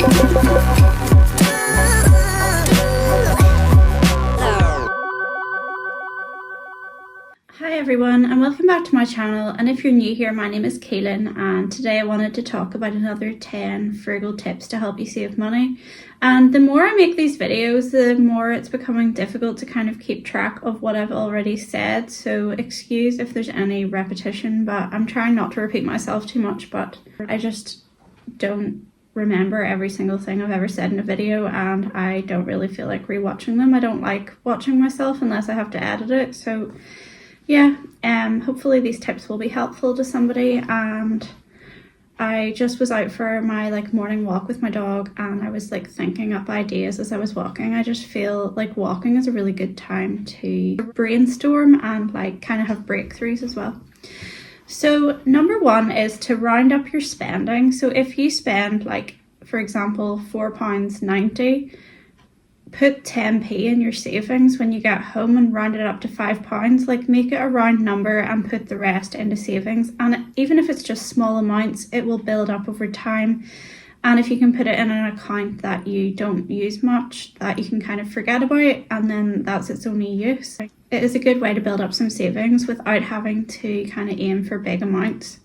Hi everyone and welcome back to my channel, and if you're new here, my name is Kaylin and today I wanted to talk about another 10 frugal tips to help you save money. And the more I make these videos, the more it's becoming difficult to kind of keep track of what I've already said, so excuse if there's any repetition, but I'm trying not to repeat myself too much, but I just don't remember every single thing I've ever said in a video and I don't really feel like rewatching them. I don't like watching myself unless I have to edit it, so yeah, hopefully these tips will be helpful to somebody. And I just was out for my morning walk with my dog and I was thinking up ideas as I was walking. I just feel like walking is a really good time to brainstorm and kind of have breakthroughs as well. So number one is to round up your spending. So if you spend for example £4.90, put 10p in your savings when you get home and round it up to £5. Make it a round number and put the rest into savings, and even if it's just small amounts, it will build up over time. And if you can put it in an account that you don't use much, that you can kind of forget about, and then that's its only use, it is a good way to build up some savings without having to kind of aim for big amounts.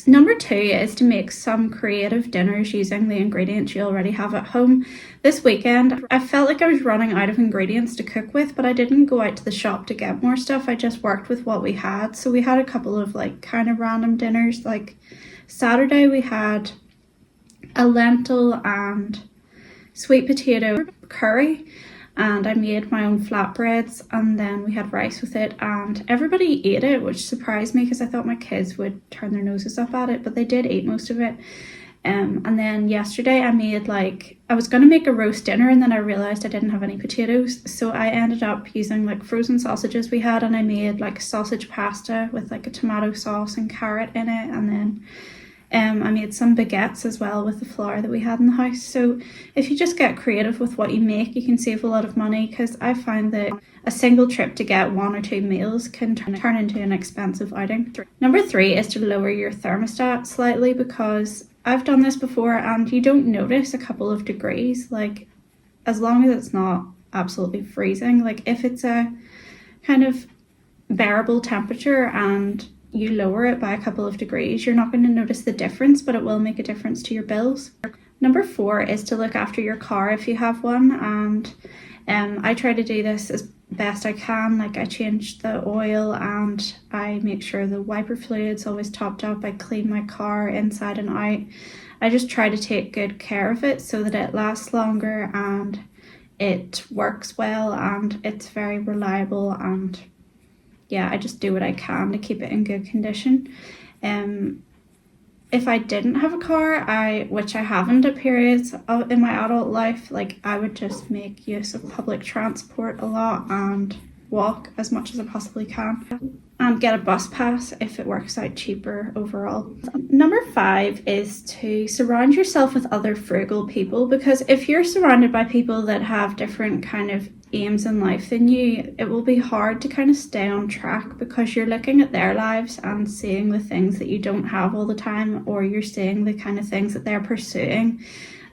Number two is to make some creative dinners using the ingredients you already have at home. This weekend, I felt like I was running out of ingredients to cook with, but I didn't go out to the shop to get more stuff. I just worked with what we had. So we had a couple of kind of random dinners. Saturday we had a lentil and sweet potato curry, and I made my own flatbreads, and then we had rice with it, and everybody ate it, which surprised me because I thought my kids would turn their noses up at it, but they did eat most of it. And then yesterday I made I was going to make a roast dinner, and then I realized I didn't have any potatoes, so I ended up using frozen sausages we had, and I made sausage pasta with a tomato sauce and carrot in it, and then I made some baguettes as well with the flour that we had in the house. So if you just get creative with what you make, you can save a lot of money, because I find that a single trip to get 1 or 2 meals can turn into an expensive outing. Number three is to lower your thermostat slightly, because I've done this before and you don't notice a couple of degrees, as long as it's not absolutely freezing. If it's a kind of bearable temperature and you lower it by a couple of degrees, you're not going to notice the difference, but it will make a difference to your bills. Number four is to look after your car if you have one, and I try to do this as best I can. I change the oil and I make sure the wiper fluid's always topped up. I clean my car inside and out. I just try to take good care of it so that it lasts longer and it works well and it's very reliable, and yeah, I just do what I can to keep it in good condition. If I didn't have a car, which I haven't at periods in my adult life, I would just make use of public transport a lot and walk as much as I possibly can, and get a bus pass if it works out cheaper overall. Number five is to surround yourself with other frugal people, because if you're surrounded by people that have different kind of aims in life than you, it will be hard to kind of stay on track, because you're looking at their lives and seeing the things that you don't have all the time, or you're seeing the kind of things that they're pursuing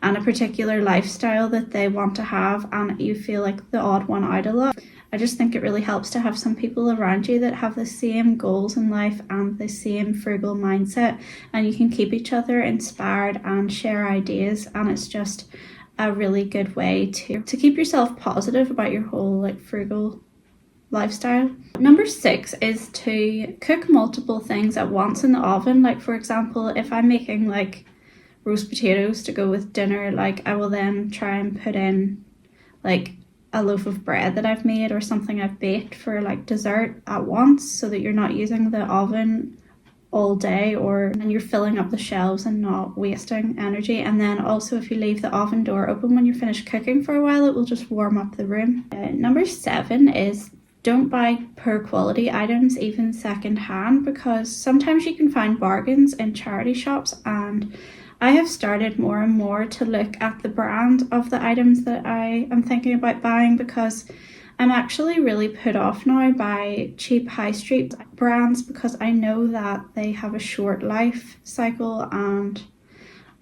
and a particular lifestyle that they want to have, and you feel like the odd one out a lot. I just think it really helps to have some people around you that have the same goals in life and the same frugal mindset, and you can keep each other inspired and share ideas, and it's just a really good way to keep yourself positive about your whole frugal lifestyle. Number six is to cook multiple things at once in the oven. For example, if I'm making roast potatoes to go with dinner, I will then try and put in a loaf of bread that I've made or something I've baked for dessert at once, so that you're not using the oven all day and you're filling up the shelves and not wasting energy. And then also, if you leave the oven door open when you're finished cooking for a while, it will just warm up the room. Number seven is don't buy poor quality items, even secondhand, because sometimes you can find bargains in charity shops, and I have started more and more to look at the brand of the items that I am thinking about buying, because I'm actually really put off now by cheap high street brands, because I know that they have a short life cycle and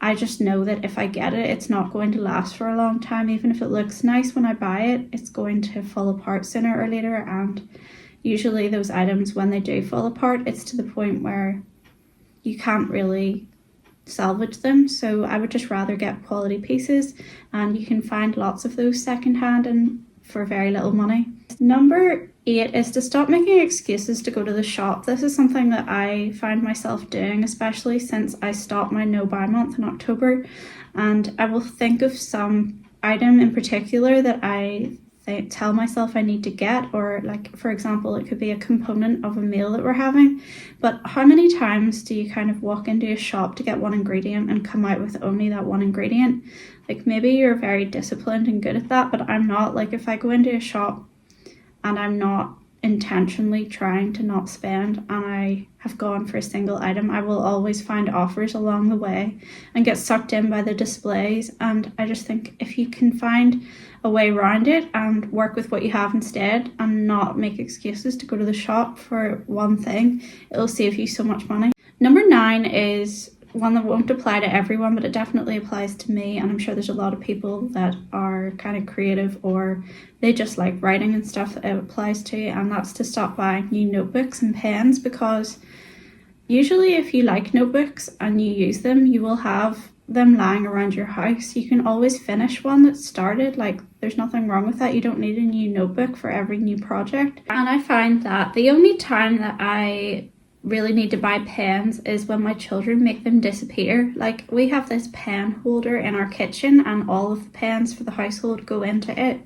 I just know that if I get it, it's not going to last for a long time. Even if it looks nice when I buy it, it's going to fall apart sooner or later. And usually those items, when they do fall apart, it's to the point where you can't really salvage them. So I would just rather get quality pieces, and you can find lots of those secondhand and for very little money. Number 8 is to stop making excuses to go to the shop. This is something that I find myself doing, especially since I stopped my no buy month in October, and I will think of some item in particular that I tell myself I need to get, or like, for example, it could be a component of a meal that we're having. But how many times do you kind of walk into a shop to get one ingredient and come out with only that one ingredient? Like, maybe you're very disciplined and good at that, but I'm not. Like, if I go into a shop and I'm not intentionally trying to not spend, and I have gone for a single item, I will always find offers along the way and get sucked in by the displays. And I just think if you can find a way around it and work with what you have instead and not make excuses to go to the shop for one thing, it'll save you so much money. Number 9 is one that won't apply to everyone, but it definitely applies to me, and I'm sure there's a lot of people that are kind of creative or they just like writing and stuff that it applies to, and that's to stop buying new notebooks and pens, because usually if you like notebooks and you use them, you will have them lying around your house. You can always finish one that's started. Like, there's nothing wrong with that. You don't need a new notebook for every new project. And I find that the only time that I really need to buy pens is when my children make them disappear. Like, we have this pen holder in our kitchen and all of the pens for the household go into it.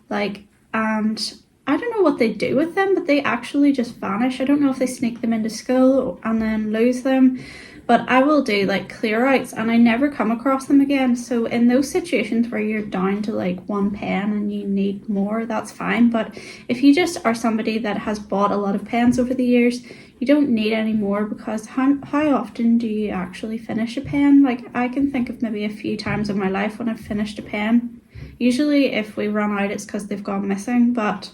Like, and I don't know what they do with them, but they actually just vanish. I don't know if they sneak them into school and then lose them, but I will do like clear outs and I never come across them again. So in those situations where you're down to like one pen and you need more, that's fine. But if you just are somebody that has bought a lot of pens over the years, you don't need any more, because how often do you actually finish a pen? Like, I can think of maybe a few times in my life when I've finished a pen. Usually if we run out, it's because they've gone missing, but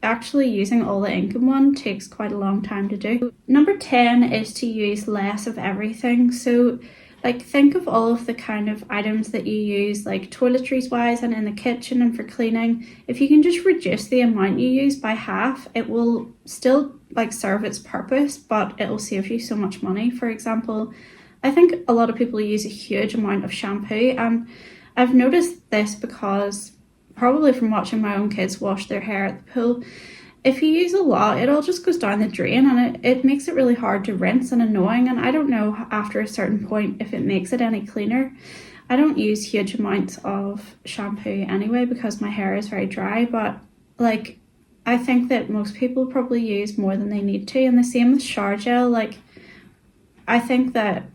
actually using all the ink in one takes quite a long time to do. Number 10 is to use less of everything. So like, think of all of the kind of items that you use, like toiletries wise and in the kitchen and for cleaning. If you can just reduce the amount you use by half, it will still like serve its purpose, but it will save you so much money. For example, I think a lot of people use a huge amount of shampoo, and I've noticed this because probably from watching my own kids wash their hair at the pool. If you use a lot, it all just goes down the drain, and it makes it really hard to rinse and annoying. And I don't know after a certain point if it makes it any cleaner. I don't use huge amounts of shampoo anyway because my hair is very dry, but like, I think that most people probably use more than they need to. And the same with shower gel. Like, I think that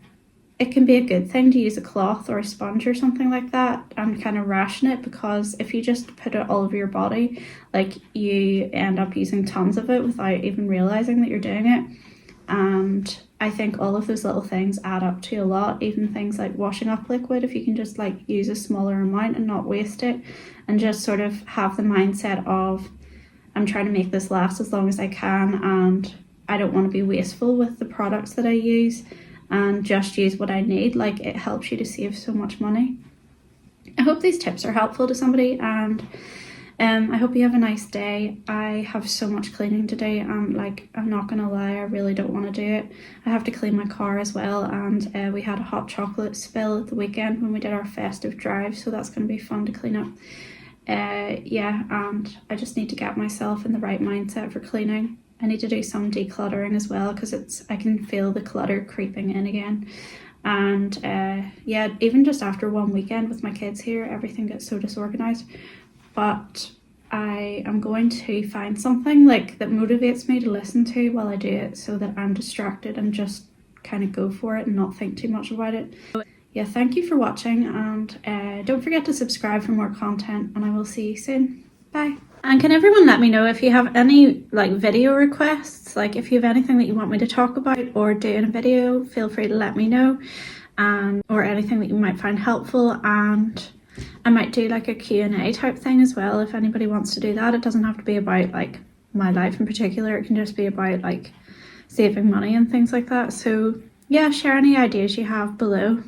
it can be a good thing to use a cloth or a sponge or something like that and kind of ration it, because if you just put it all over your body, like, you end up using tons of it without even realizing that you're doing it. And I think all of those little things add up to a lot, even things like washing up liquid. If you can just like use a smaller amount and not waste it, and just sort of have the mindset of, I'm trying to make this last as long as I can, and I don't want to be wasteful with the products that I use, and just use what I need. Like, it helps you to save so much money. I hope these tips are helpful to somebody, and I hope you have a nice day. I have so much cleaning to do, and like, I'm not gonna lie, I really don't want to do it. I have to clean my car as well, and we had a hot chocolate spill at the weekend when we did our festive drive, so that's going to be fun to clean up. Yeah, and I just need to get myself in the right mindset for cleaning. I need to do some decluttering as well, because I can feel the clutter creeping in again. And yeah, even just after one weekend with my kids here, everything gets so disorganized. But I am going to find something like that motivates me to listen to while I do it, so that I'm distracted and just kind of go for it and not think too much about it. Yeah, thank you for watching, and don't forget to subscribe for more content, and I will see you soon. Bye. And can everyone let me know if you have any like video requests, like if you have anything that you want me to talk about or do in a video, feel free to let me know, or anything that you might find helpful. And I might do like a Q&A type thing as well if anybody wants to do that. It doesn't have to be about like my life in particular, it can just be about like saving money and things like that. So yeah, share any ideas you have below.